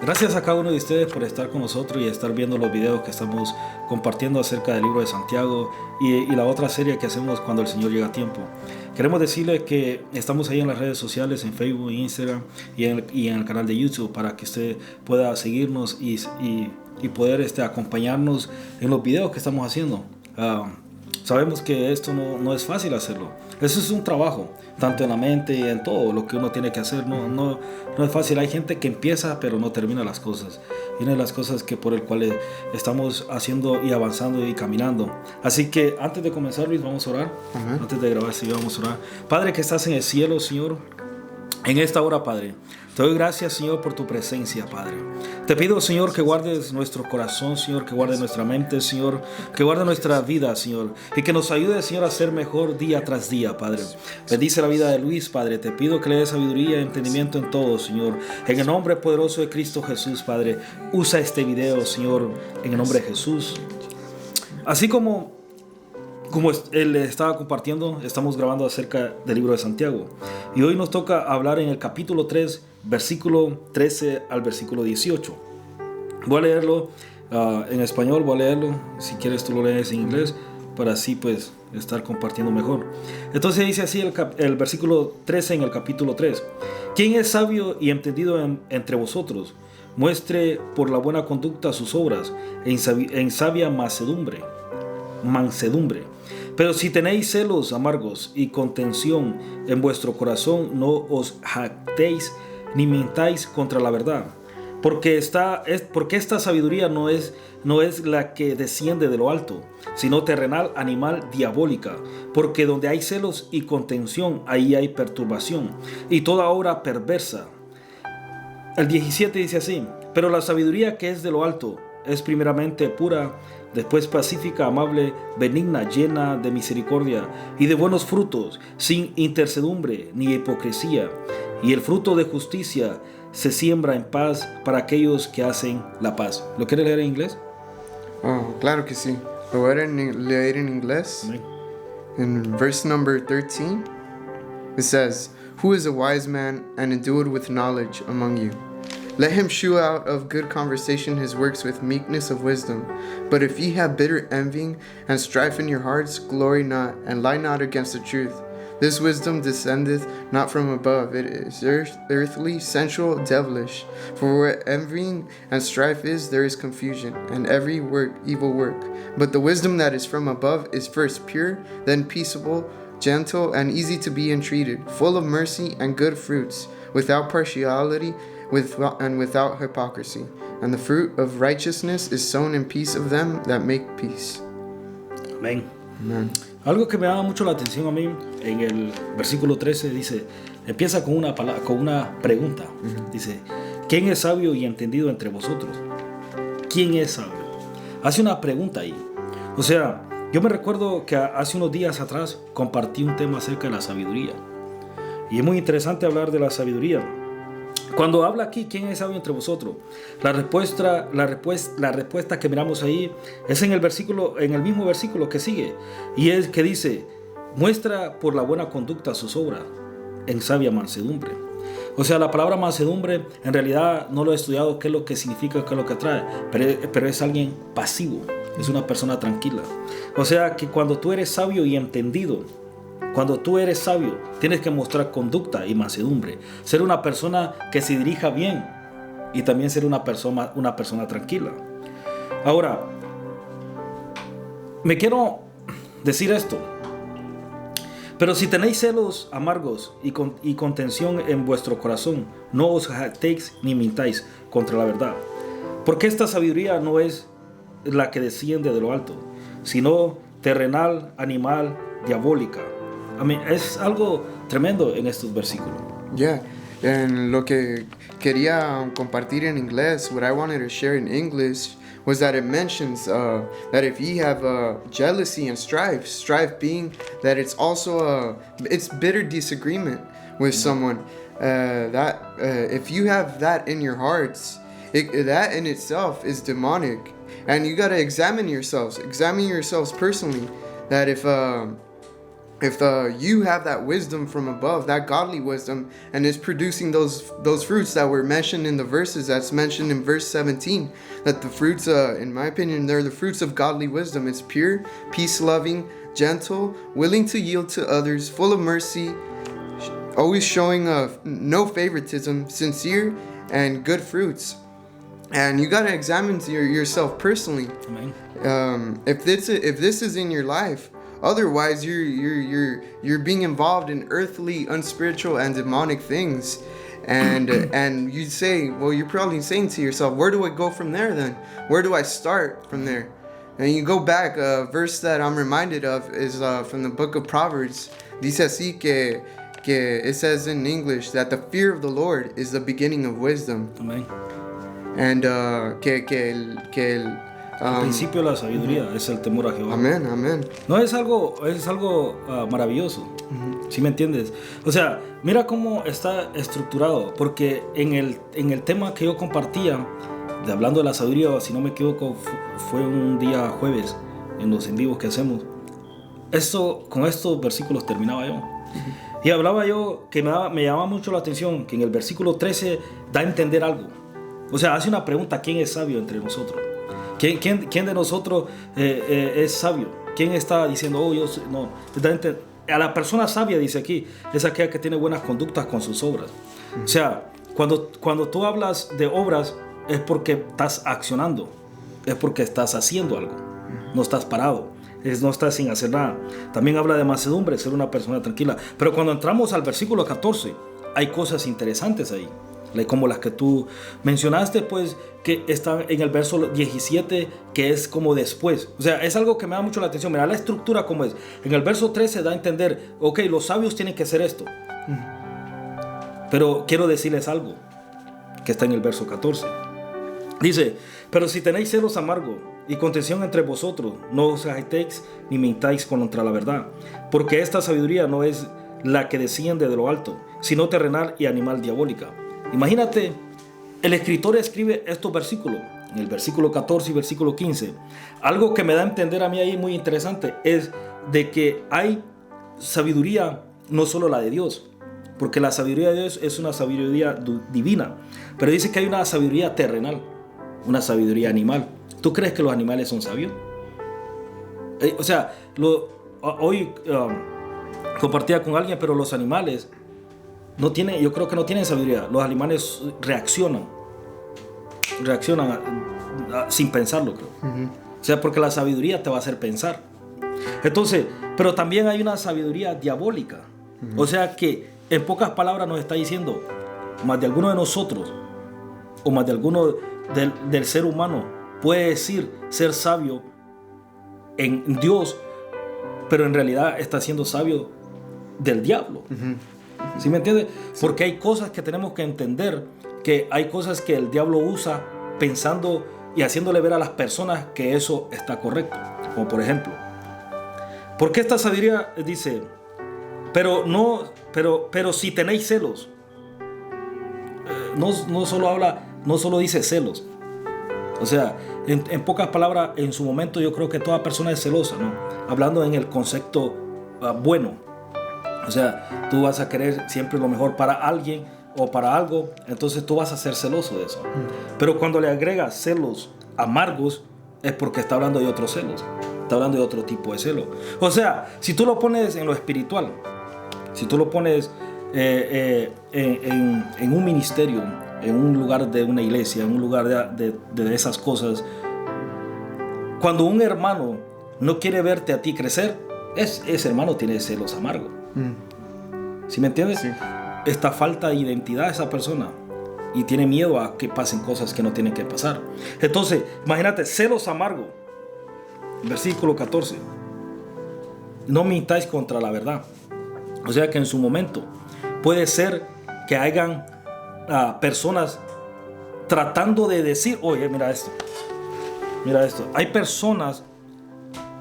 Gracias a cada uno de ustedes por estar con nosotros y estar viendo los videos que estamos compartiendo acerca del libro de Santiago y la otra serie que hacemos cuando el Señor llega a tiempo. Queremos decirles que estamos ahí en las redes sociales, en Facebook, Instagram y en el canal de YouTube para que usted pueda seguirnos y poder acompañarnos en los videos que estamos haciendo. Sabemos que esto no es fácil hacerlo. Eso es un trabajo, tanto en la mente y en todo lo que uno tiene que hacer. No es fácil. Hay gente que empieza pero no termina las cosas. Y una de las cosas que por el cual estamos haciendo y avanzando y caminando. Así que antes de comenzar, Luis, vamos a orar. Amén. Antes de grabar, sí, vamos a orar. Padre que estás en el cielo, Señor, en esta hora, Padre, te doy gracias, Señor, por tu presencia, Padre. Te pido, Señor, que guardes nuestro corazón, Señor, que guardes nuestra mente, Señor, que guarde nuestra vida, Señor, y que nos ayude, Señor, a ser mejor día tras día, Padre. Bendice la vida de Luis, Padre. Te pido que le des sabiduría y entendimiento en todo, Señor. En el nombre poderoso de Cristo Jesús, Padre, usa este video, Señor, en el nombre de Jesús. Así como él estaba compartiendo, estamos grabando acerca del libro de Santiago. Y hoy nos toca hablar en el capítulo 3, versículo 13 al versículo 18. Voy a leerlo en español, voy a leerlo. Si quieres tú lo lees en inglés, para así pues estar compartiendo mejor. Entonces dice así el versículo 13 en el capítulo 3. ¿Quién es sabio y entendido entre vosotros? Muestre por la buena conducta sus obras en sabia mansedumbre. Pero si tenéis celos amargos y contención en vuestro corazón, no os jactéis ni mintáis contra la verdad, porque esta sabiduría no es la que desciende de lo alto, sino terrenal, animal, diabólica, porque donde hay celos y contención, ahí hay perturbación y toda obra perversa. El 17 dice así: pero la sabiduría que es de lo alto es primeramente pura, después pacífica, amable, benigna, llena de misericordia y de buenos frutos, sin intercedumbre ni hipocresía. Y el fruto de justicia se siembra en paz para aquellos que hacen la paz. ¿Lo quieres leer en inglés? Oh, claro que sí. Lo voy a leer en inglés. Amén. In verse number 13, it says, "Who is a wise man and endued with knowledge among you? Let him shew out of good conversation his works with meekness of wisdom. But if ye have bitter envying and strife in your hearts, glory not, and lie not against the truth. This wisdom descendeth not from above, it is earthly, sensual, devilish. For where envying and strife is, there is confusion, and every evil work. But the wisdom that is from above is first pure, then peaceable, gentle, and easy to be entreated, full of mercy and good fruits, without partiality, and without hypocrisy. And the fruit of righteousness is sown in peace of them that make peace." Amén. Amen. Algo que me llama mucho la atención a mí en el versículo 13 dice, empieza con una pregunta. Dice, ¿quién es sabio y entendido entre vosotros? ¿Quién es sabio? Hace una pregunta ahí. O sea, yo me recuerdo que hace unos días atrás compartí un tema acerca de la sabiduría. Y es muy interesante hablar de la sabiduría. Cuando habla aquí, ¿quién es sabio entre vosotros? La respuesta que miramos ahí es en el mismo versículo que sigue. Y es que dice, muestra por la buena conducta sus obras en sabia mansedumbre. O sea, la palabra mansedumbre en realidad no lo he estudiado, qué es lo que significa, qué es lo que trae, pero es alguien pasivo, es una persona tranquila. O sea, que cuando tú eres sabio y entendido, cuando tú eres sabio, tienes que mostrar conducta y mansedumbre. Ser una persona que se dirija bien y también ser una persona tranquila. Ahora, me quiero decir esto. Pero si tenéis celos amargos y contención en vuestro corazón, no os jactéis ni mintáis contra la verdad. Porque esta sabiduría no es la que desciende de lo alto, sino terrenal, animal, diabólica. Es algo tremendo en estos versículos. Yeah, and lo que quería compartir en inglés, what I wanted to share in English was that it mentions that if ye have jealousy and strife being that it's also it's bitter disagreement with someone, that if you have that in your hearts, that in itself is demonic, and you gotta examine yourselves personally, that if you have that wisdom from above, that godly wisdom, and is producing those fruits that were mentioned in the verses, that's mentioned in verse 17, that the fruits, in my opinion, they're the fruits of godly wisdom. It's pure, peace-loving, gentle, willing to yield to others, full of mercy, always showing no favoritism, sincere, and good fruits. And you got to examine yourself personally. Amen. If this is in your life, otherwise you're being involved in earthly, unspiritual, and demonic things. And and you say, well, you're probably saying to yourself, where do I go from there then? Where do I start from there? And you go back, a verse that I'm reminded of is from the book of Proverbs. Dice así que it says in English that the fear of the Lord is the beginning of wisdom. Amén. And El principio de la sabiduría es el temor a Jehová. Amén, amén. No es algo maravilloso. ¿Sí me entiendes? O sea, mira cómo está estructurado, porque en el tema que yo compartía, hablando de la sabiduría, si no me equivoco, fue un día jueves en los en vivos que hacemos. Con estos versículos terminaba yo. Y hablaba yo que me llamaba mucho la atención que en el versículo 13 da a entender algo. O sea, hace una pregunta: ¿quién es sabio entre nosotros? ¿Quién de nosotros es sabio? ¿Quién está diciendo, no? A la persona sabia, dice aquí, es aquella que tiene buenas conductas con sus obras. O sea, cuando tú hablas de obras, es porque estás accionando, es porque estás haciendo algo, no estás parado, no estás sin hacer nada. También habla de mansedumbre, ser una persona tranquila. Pero cuando entramos al versículo 14, hay cosas interesantes ahí, como las que tú mencionaste, pues, que están en el verso 17, que es como después. O sea, es algo que me da mucho la atención. Mira la estructura como es. En el verso 13 da a entender, ok, los sabios tienen que hacer esto. Pero quiero decirles algo que está en el verso 14. Dice: pero si tenéis celos amargos y contención entre vosotros, no os agitéis ni mintáis contra la verdad, porque esta sabiduría no es la que desciende de lo alto, sino terrenal y animal diabólica. Imagínate, el escritor escribe estos versículos, en el versículo 14 y versículo 15. Algo que me da a entender a mí ahí muy interesante es de que hay sabiduría, no solo la de Dios, porque la sabiduría de Dios es una sabiduría divina, pero dice que hay una sabiduría terrenal, una sabiduría animal. ¿Tú crees que los animales son sabios? O sea, hoy compartía con alguien, pero los animales yo creo que no tienen sabiduría. Los animales reaccionan sin pensarlo, creo. O sea, porque la sabiduría te va a hacer pensar. Entonces, pero también hay una sabiduría diabólica. O sea que, en pocas palabras, nos está diciendo, más de alguno de nosotros, o más de alguno del ser humano, puede decir ser sabio en Dios, pero en realidad está siendo sabio del diablo. ¿Sí me entiendes? Sí. Porque hay cosas que tenemos que entender, que hay cosas que el diablo usa pensando y haciéndole ver a las personas que eso está correcto. Como por ejemplo, ¿por qué esta sabiduría dice, pero si tenéis celos? No solo dice celos. O sea, en pocas palabras, en su momento yo creo que toda persona es celosa, ¿no? Hablando en el concepto bueno. O sea, tú vas a querer siempre lo mejor para alguien o para algo, entonces tú vas a ser celoso de eso. Pero cuando le agregas celos amargos, es porque está hablando de otros celos, está hablando de otro tipo de celo. O sea, si tú lo pones en lo espiritual, si tú lo pones en un ministerio, en un lugar de una iglesia, en un lugar de esas cosas, cuando un hermano no quiere verte a ti crecer, ese hermano tiene celos amargos. ¿Sí me entiendes? Sí. Esta falta de identidad de esa persona y tiene miedo a que pasen cosas que no tienen que pasar. Entonces, imagínate, celos amargos. Versículo 14. No mintáis contra la verdad. O sea que en su momento puede ser que hayan personas tratando de decir, oye, mira esto. Hay personas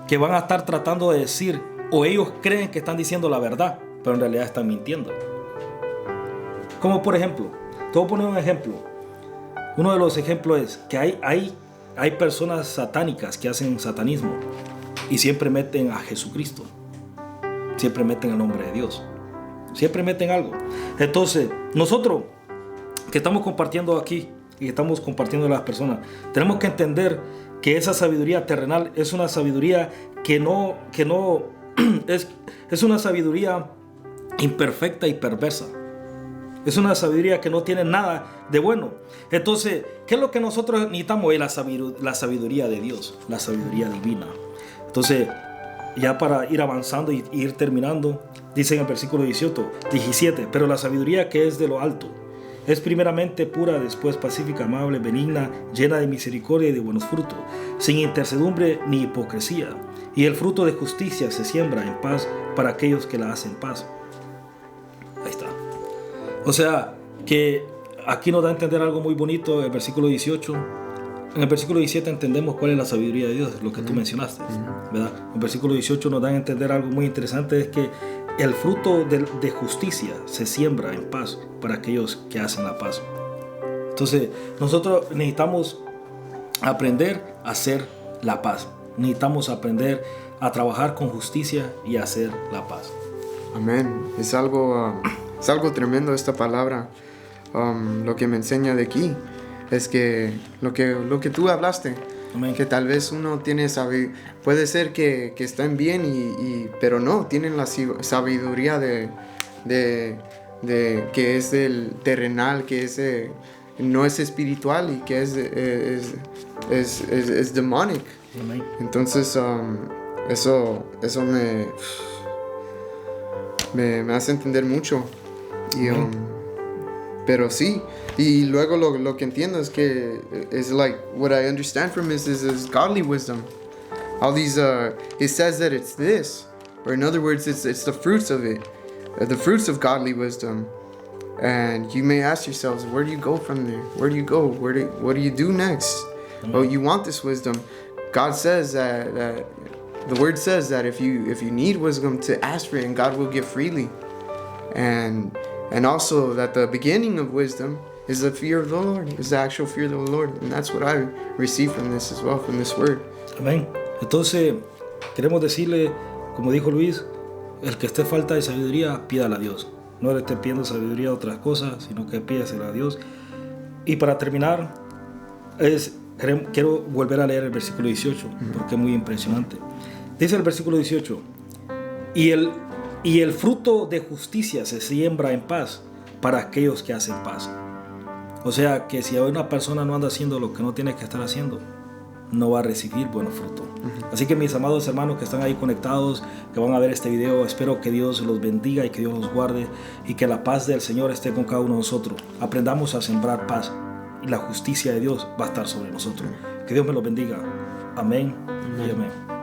que van a estar tratando de decir, o ellos creen que están diciendo la verdad, pero en realidad están mintiendo. Como por ejemplo, te voy a poner un ejemplo. Uno de los ejemplos es que hay personas satánicas que hacen satanismo y siempre meten a Jesucristo. siempre meten el nombre de Dios. Siempre meten algo. Entonces, nosotros que estamos compartiendo aquí y estamos compartiendo a las personas, tenemos que entender que esa sabiduría terrenal es una sabiduría que no es una sabiduría imperfecta y perversa. Es una sabiduría que no tiene nada de bueno. Entonces, ¿qué es lo que nosotros necesitamos? Es la sabiduría de Dios, la sabiduría divina. Entonces, ya para ir avanzando y ir terminando, dice en el versículo 17, pero la sabiduría que es de lo alto es primeramente pura, después pacífica, amable, benigna, llena de misericordia y de buenos frutos, sin intercedumbre ni hipocresía. Y el fruto de justicia se siembra en paz para aquellos que la hacen paz. Ahí está. O sea, que aquí nos da a entender algo muy bonito el versículo 18. En el versículo 17 entendemos cuál es la sabiduría de Dios, lo que tú mencionaste, ¿verdad? En el versículo 18 nos da a entender algo muy interesante, es que el fruto de justicia se siembra en paz para aquellos que hacen la paz. Entonces, nosotros necesitamos aprender a hacer la paz. Necesitamos aprender a trabajar con justicia y a hacer la paz. Amén. Es algo tremendo esta palabra. Lo que me enseña de aquí es que lo que tú hablaste, Amén. que tal vez uno tiene puede ser que estén bien pero no tienen la sabiduría de que es del terrenal, que es no es espiritual y que es demonic. Amén. Entonces eso me hace entender mucho y pero sí, y luego lo que entiendo es que is like what I understand from this is godly wisdom. All these it says that it's this, or in other words, it's the fruits of it, the fruits of godly wisdom. And you may ask yourselves, where do you go from there? Where do you go? What do you do next? Oh, you want this wisdom. God says that the word says that if you need wisdom, to ask for it, and God will give freely. And also that the beginning of wisdom is the fear of the Lord, is the actual fear of the Lord. And that's what I receive from this as well, from this word. Amén. Entonces, queremos decirle, como dijo Luis, el que esté falta de sabiduría, pídala a Dios. No le esté pidiendo sabiduría a otras cosas, sino que pídasela a Dios. Y para terminar, quiero volver a leer el versículo 18, porque es muy impresionante. Dice el versículo 18, y el fruto de justicia se siembra en paz para aquellos que hacen paz. O sea que si una persona no anda haciendo lo que no tiene que estar haciendo, no va a recibir buenos frutos. Así que mis amados hermanos que están ahí conectados, que van a ver este video, espero que Dios los bendiga y que Dios los guarde y que la paz del Señor esté con cada uno de nosotros. Aprendamos a sembrar paz y la justicia de Dios va a estar sobre nosotros. Que Dios me los bendiga. Amén y amén.